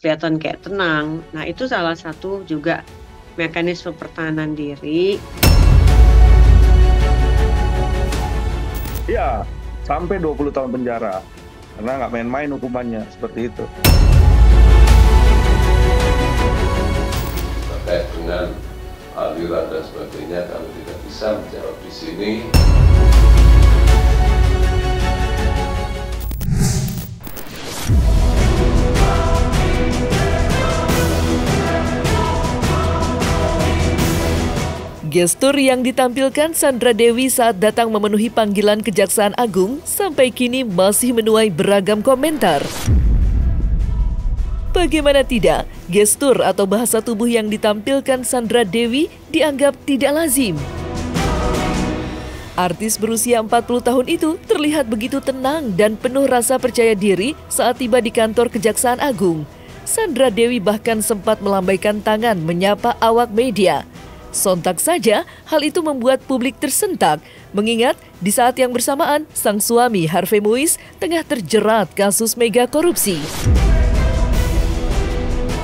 kelihatan kayak tenang. Nah, itu salah satu juga mekanisme pertahanan diri. Ya, sampai 20 tahun penjara. Karena nggak main-main hukumannya, seperti itu. Terkait dengan aliran dan sebagainya, kami tidak bisa menjawab di sini. Gestur yang ditampilkan Sandra Dewi saat datang memenuhi panggilan Kejaksaan Agung sampai kini masih menuai beragam komentar. Bagaimana tidak, gestur atau bahasa tubuh yang ditampilkan Sandra Dewi dianggap tidak lazim. Artis berusia 40 tahun itu terlihat begitu tenang dan penuh rasa percaya diri saat tiba di kantor Kejaksaan Agung. Sandra Dewi bahkan sempat melambaikan tangan menyapa awak media. Sontak saja, hal itu membuat publik tersentak, mengingat di saat yang bersamaan sang suami Harvey Muiz tengah terjerat kasus mega korupsi.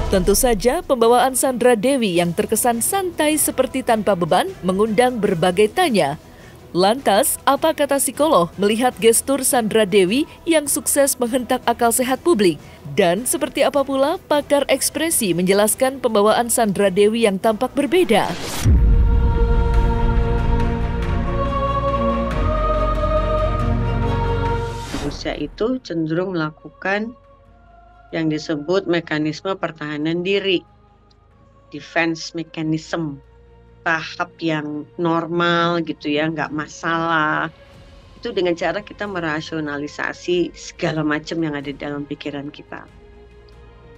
Tentu saja pembawaan Sandra Dewi yang terkesan santai seperti tanpa beban mengundang berbagai tanya. Lantas, apa kata psikolog melihat gestur Sandra Dewi yang sukses menghentak akal sehat publik? Dan seperti apa pula pakar ekspresi menjelaskan pembawaan Sandra Dewi yang tampak berbeda? Manusia itu cenderung melakukan yang disebut mekanisme pertahanan diri, defense mechanism. Tahap yang normal gitu ya, nggak masalah. Itu dengan cara kita merasionalisasi segala macam yang ada di dalam pikiran kita.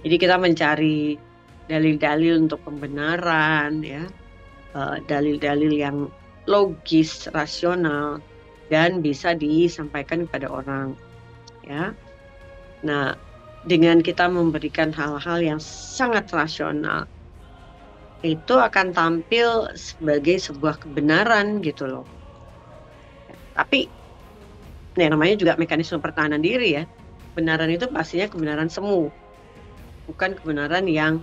Jadi kita mencari dalil-dalil untuk pembenaran, ya, dalil-dalil yang logis, rasional, dan bisa disampaikan kepada orang. Ya, nah dengan kita memberikan hal-hal yang sangat rasional, itu akan tampil sebagai sebuah kebenaran gitu loh. Tapi namanya juga mekanisme pertahanan diri ya. Kebenaran itu pastinya kebenaran semu. Bukan kebenaran yang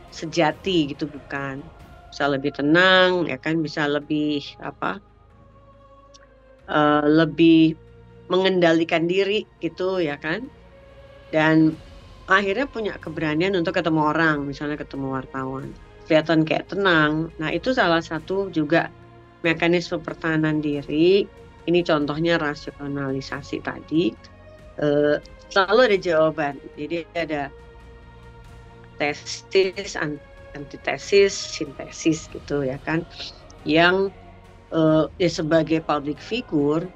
sejati gitu, bukan. Bisa lebih tenang ya kan, bisa lebih lebih mengendalikan diri gitu ya kan. Dan akhirnya punya keberanian untuk ketemu orang, misalnya ketemu wartawan. Kelihatan kayak tenang. Nah, itu salah satu juga mekanisme pertahanan diri. Ini contohnya rasionalisasi tadi. Selalu ada jawaban. Jadi ada tesis, antitesis, sintesis gitu ya kan. Yang sebagai public figure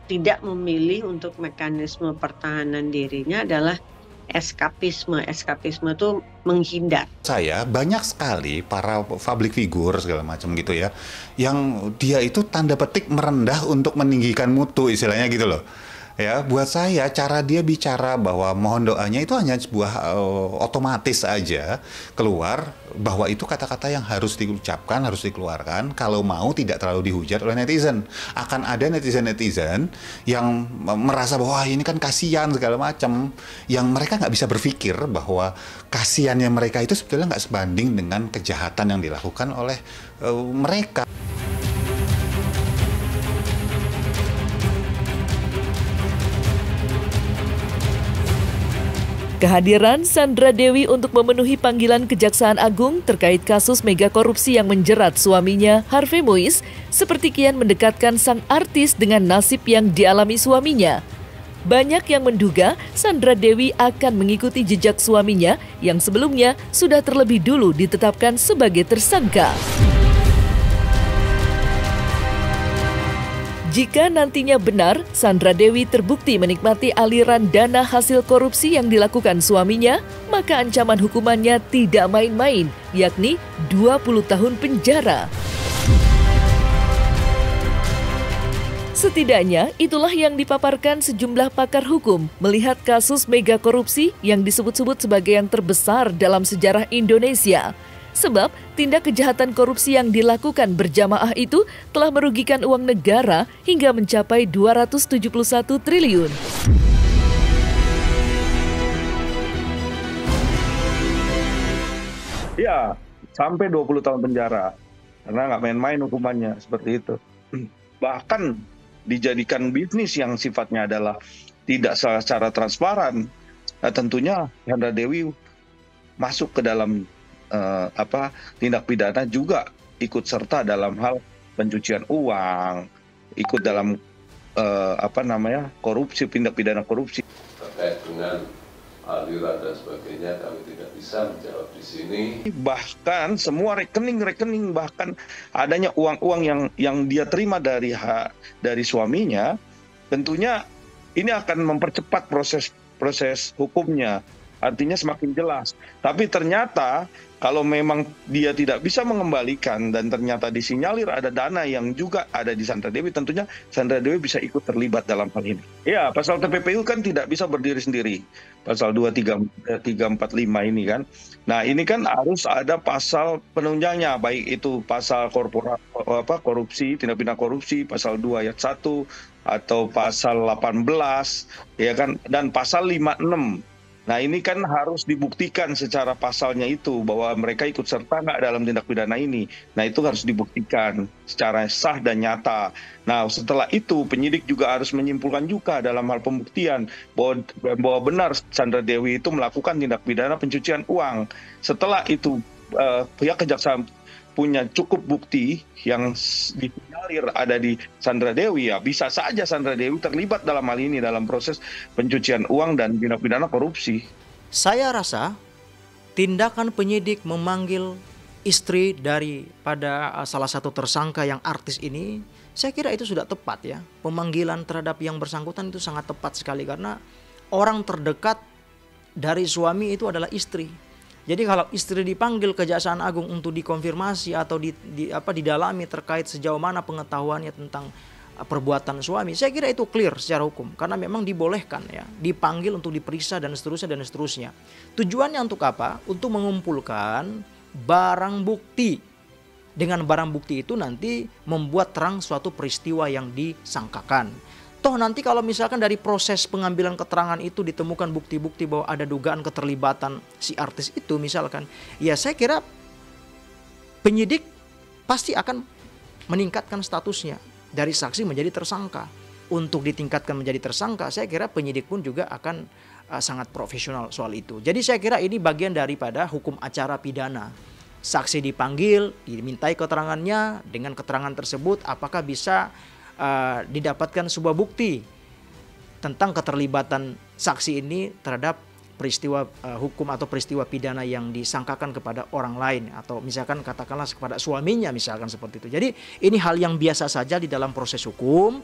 tidak memilih untuk mekanisme pertahanan dirinya adalah eskapisme. Eskapisme itu menghindar. Saya banyak sekali para public figure segala macam gitu ya, yang dia itu tanda petik merendah untuk meninggikan mutu istilahnya gitu loh. Ya, buat saya cara dia bicara bahwa mohon doanya itu hanya sebuah otomatis aja keluar bahwa itu kata-kata yang harus diucapkan, harus dikeluarkan kalau mau tidak terlalu dihujat oleh netizen. Akan ada netizen-netizen yang merasa bahwa wah, ini kan kasihan segala macam, yang mereka nggak bisa berpikir bahwa kasihannya mereka itu sebetulnya nggak sebanding dengan kejahatan yang dilakukan oleh mereka. Kehadiran Sandra Dewi untuk memenuhi panggilan Kejaksaan Agung terkait kasus mega korupsi yang menjerat suaminya Harvey Muiz seperti kian mendekatkan sang artis dengan nasib yang dialami suaminya. Banyak yang menduga Sandra Dewi akan mengikuti jejak suaminya yang sebelumnya sudah terlebih dulu ditetapkan sebagai tersangka. Jika nantinya benar, Sandra Dewi terbukti menikmati aliran dana hasil korupsi yang dilakukan suaminya, maka ancaman hukumannya tidak main-main, yakni 20 tahun penjara. Setidaknya, itulah yang dipaparkan sejumlah pakar hukum melihat kasus mega korupsi yang disebut-sebut sebagai yang terbesar dalam sejarah Indonesia. Sebab tindak kejahatan korupsi yang dilakukan berjamaah itu telah merugikan uang negara hingga mencapai 271 triliun. Ya, sampai 20 tahun penjara. Karena nggak main-main hukumannya, seperti itu. Bahkan dijadikan bisnis yang sifatnya adalah tidak secara transparan. Nah, tentunya Sandra Dewi masuk ke dalam tindak pidana juga ikut serta dalam hal pencucian uang, ikut dalam korupsi, tindak pidana korupsi. Terkait dengan aliran dan sebagainya kami tidak bisa menjawab di sini. Bahkan semua rekening, bahkan adanya uang-uang yang dia terima dari suaminya, tentunya ini akan mempercepat proses hukumnya. Artinya semakin jelas. Tapi ternyata kalau memang dia tidak bisa mengembalikan dan ternyata disinyalir ada dana yang juga ada di Sandra Dewi, tentunya Sandra Dewi bisa ikut terlibat dalam hal ini. Ya, pasal TPPU kan tidak bisa berdiri sendiri. Pasal 345 ini kan. Nah, ini kan harus ada pasal penunjangnya, baik itu pasal korupsi, tindak pidana korupsi, pasal 2 ayat 1 atau pasal 18 ya kan, dan pasal 56. Nah, ini kan harus dibuktikan secara pasalnya itu bahwa mereka ikut serta nggak dalam tindak pidana ini. Nah, itu harus dibuktikan secara sah dan nyata. Nah, setelah itu penyidik juga harus menyimpulkan juga dalam hal pembuktian bahwa benar Sandra Dewi itu melakukan tindak pidana pencucian uang. Setelah itu pihak kejaksaan punya cukup bukti yang disinyalir ada di Sandra Dewi, ya bisa saja Sandra Dewi terlibat dalam hal ini, dalam proses pencucian uang dan tindak pidana korupsi. Saya rasa tindakan penyidik memanggil istri daripada salah satu tersangka yang artis ini, saya kira itu sudah tepat ya. Pemanggilan terhadap yang bersangkutan itu sangat tepat sekali karena orang terdekat dari suami itu adalah istri. Jadi kalau istri dipanggil Kejaksaan Agung untuk dikonfirmasi atau didalami terkait sejauh mana pengetahuannya tentang perbuatan suami, saya kira itu clear secara hukum karena memang dibolehkan ya, dipanggil untuk diperiksa dan seterusnya. Tujuannya untuk apa? Untuk mengumpulkan barang bukti. Dengan barang bukti itu nanti membuat terang suatu peristiwa yang disangkakan. Toh nanti kalau misalkan dari proses pengambilan keterangan itu ditemukan bukti-bukti bahwa ada dugaan keterlibatan si artis itu misalkan, ya saya kira penyidik pasti akan meningkatkan statusnya dari saksi menjadi tersangka. Untuk ditingkatkan menjadi tersangka, saya kira penyidik pun juga akan sangat profesional soal itu. Jadi saya kira ini bagian daripada hukum acara pidana. Saksi dipanggil, dimintai keterangannya, dengan keterangan tersebut apakah bisa didapatkan sebuah bukti tentang keterlibatan saksi ini terhadap peristiwa hukum atau peristiwa pidana yang disangkakan kepada orang lain atau misalkan katakanlah kepada suaminya misalkan seperti itu. Jadi ini hal yang biasa saja di dalam proses hukum.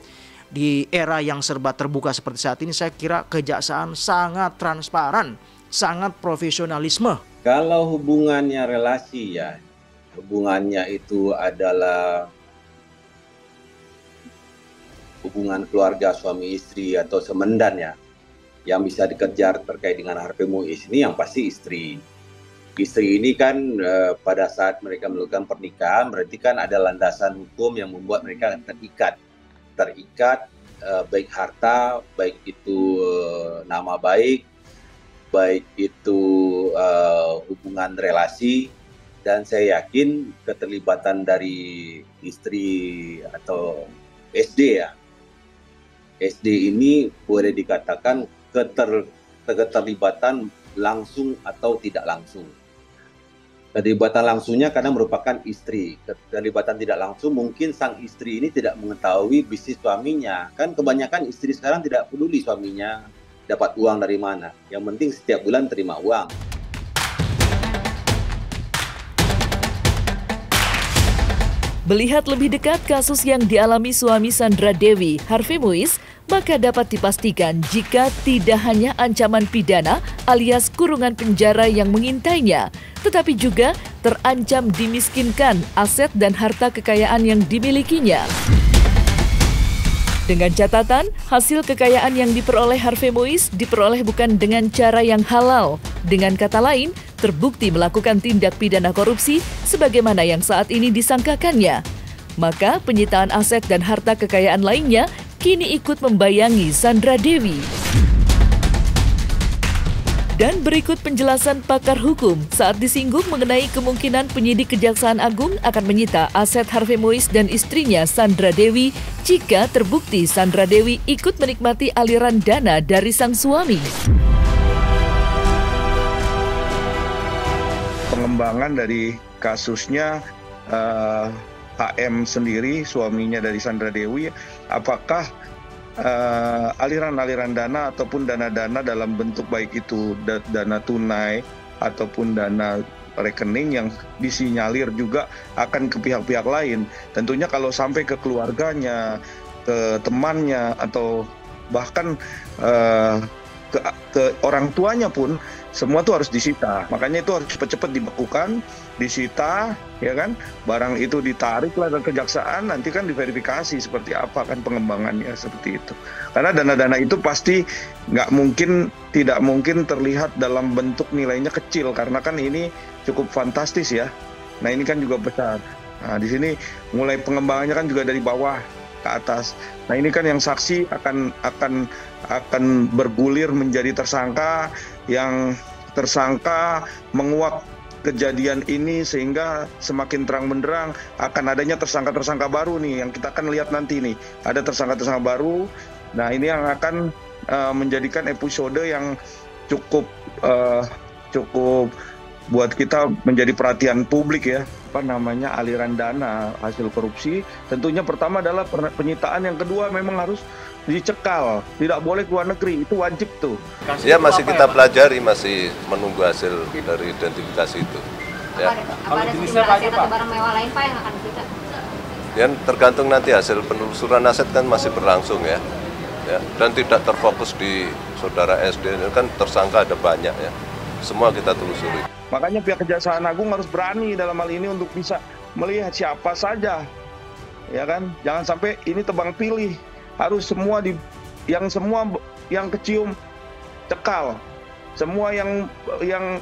Di era yang serba terbuka seperti saat ini saya kira kejaksaan sangat transparan, sangat profesionalisme. Kalau hubungannya relasi ya, hubungannya itu adalah hubungan keluarga suami istri atau semendan ya, yang bisa dikejar terkait dengan Harvey Muiz ini yang pasti istri. Istri ini kan pada saat mereka melakukan pernikahan berarti kan ada landasan hukum yang membuat mereka terikat baik harta, baik itu nama baik itu hubungan relasi, dan saya yakin keterlibatan dari istri atau SD ya. SD ini boleh dikatakan keterlibatan langsung atau tidak langsung. Keterlibatan langsungnya karena merupakan istri. Keterlibatan tidak langsung mungkin sang istri ini tidak mengetahui bisnis suaminya. Kan kebanyakan istri sekarang tidak peduli suaminya dapat uang dari mana. Yang penting setiap bulan terima uang. Melihat lebih dekat kasus yang dialami suami Sandra Dewi, Harvey Muiz, maka dapat dipastikan jika tidak hanya ancaman pidana alias kurungan penjara yang mengintainya, tetapi juga terancam dimiskinkan aset dan harta kekayaan yang dimilikinya. Dengan catatan, hasil kekayaan yang diperoleh Harvey Muiz diperoleh bukan dengan cara yang halal. Dengan kata lain, terbukti melakukan tindak pidana korupsi sebagaimana yang saat ini disangkakannya. Maka penyitaan aset dan harta kekayaan lainnya kini ikut membayangi Sandra Dewi. Dan berikut penjelasan pakar hukum saat disinggung mengenai kemungkinan penyidik Kejaksaan Agung akan menyita aset Harvey Mois dan istrinya Sandra Dewi jika terbukti Sandra Dewi ikut menikmati aliran dana dari sang suami. Pengembangan dari kasusnya HM sendiri, suaminya dari Sandra Dewi, apakah aliran-aliran dana ataupun dana-dana dalam bentuk baik itu dana tunai ataupun dana rekening yang disinyalir juga akan ke pihak-pihak lain. Tentunya kalau sampai ke keluarganya, ke temannya, atau bahkan ke orang tuanya pun, semua itu harus disita. Makanya itu harus cepat-cepat dibekukan, disita, ya kan? Barang itu ditariklah ke kejaksaan, nanti kan diverifikasi seperti apa kan pengembangannya, seperti itu. Karena dana-dana itu pasti tidak mungkin terlihat dalam bentuk nilainya kecil, karena kan ini cukup fantastis ya. Nah ini kan juga besar. Nah di sini mulai pengembangannya kan juga dari bawah ke atas. Nah ini kan yang saksi akan bergulir menjadi tersangka, yang tersangka menguak kejadian ini sehingga semakin terang benderang akan adanya tersangka-tersangka baru nih yang kita akan lihat nanti nih, ada tersangka-tersangka baru. Nah ini yang akan menjadikan episode yang cukup buat kita menjadi perhatian publik ya. Aliran dana hasil korupsi, tentunya pertama adalah penyitaan, yang kedua memang harus dicekal, tidak boleh ke luar negeri, itu wajib tuh. Ya masih kita pelajari, masih menunggu hasil dari identifikasi itu. Ya. Apa ada sejumlah aset atau barang mewah lain Pak yang akan disita? Ya tergantung nanti hasil penelusuran aset kan masih berlangsung ya. Dan tidak terfokus di saudara SD, kan tersangka ada banyak ya. Semua kita telusuri. Makanya pihak Kejaksaan Agung harus berani dalam hal ini untuk bisa melihat siapa saja, ya kan? Jangan sampai ini tebang pilih. Harus semua yang kecium cekal, semua yang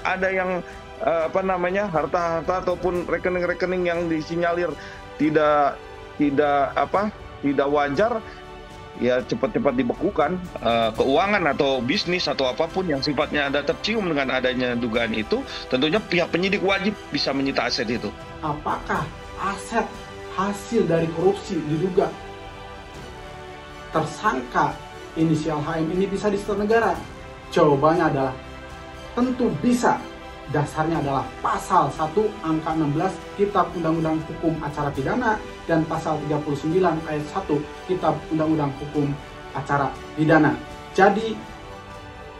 ada yang harta-harta ataupun rekening-rekening yang disinyalir tidak wajar, ya cepat-cepat dibekukan. Keuangan atau bisnis atau apapun yang sifatnya ada tercium dengan adanya dugaan itu, tentunya pihak penyidik wajib bisa menyita aset itu. Apakah aset hasil dari korupsi diduga tersangka inisial HM ini bisa disita negara? Jawabannya adalah tentu bisa. Dasarnya adalah pasal 1 angka 16 Kitab Undang-Undang Hukum Acara Pidana dan pasal 39 ayat 1 Kitab Undang-Undang Hukum Acara Pidana. Jadi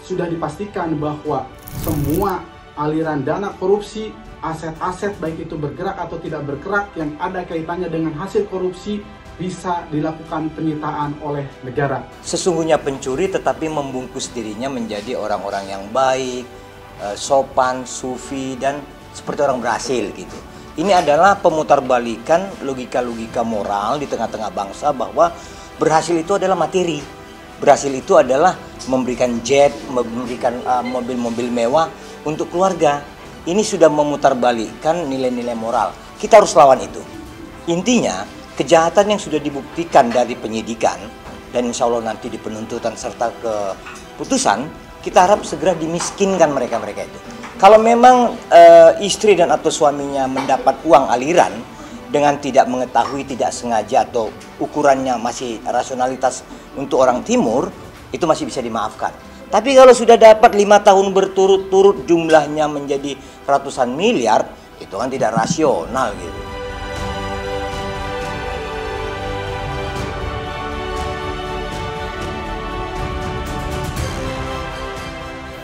sudah dipastikan bahwa semua aliran dana korupsi, aset-aset baik itu bergerak atau tidak bergerak yang ada kaitannya dengan hasil korupsi bisa dilakukan penyitaan oleh negara. Sesungguhnya pencuri tetapi membungkus dirinya menjadi orang-orang yang baik, sopan, sufi, dan seperti orang berhasil gitu. Ini adalah pemutarbalikan logika-logika moral di tengah-tengah bangsa bahwa berhasil itu adalah materi. Berhasil itu adalah memberikan jet, memberikan mobil-mobil mewah untuk keluarga. Ini sudah memutarbalikkan nilai-nilai moral. Kita harus lawan itu. Intinya, kejahatan yang sudah dibuktikan dari penyidikan dan insya Allah nanti di penuntutan serta keputusan, kita harap segera dimiskinkan mereka-mereka itu. Kalau memang istri dan atau suaminya mendapat uang aliran dengan tidak mengetahui, tidak sengaja, atau ukurannya masih rasionalitas untuk orang timur, itu masih bisa dimaafkan. Tapi kalau sudah dapat 5 tahun berturut-turut jumlahnya menjadi ratusan miliar, itu kan tidak rasional gitu.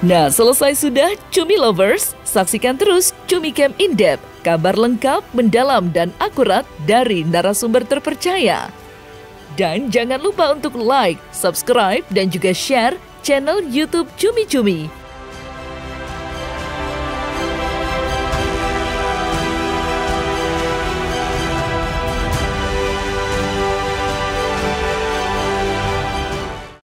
Nah, selesai sudah Cumi Lovers, saksikan terus Cumi Camp In-Depth, kabar lengkap, mendalam, dan akurat dari narasumber terpercaya. Dan jangan lupa untuk like, subscribe, dan juga share channel YouTube Cumi Cumi.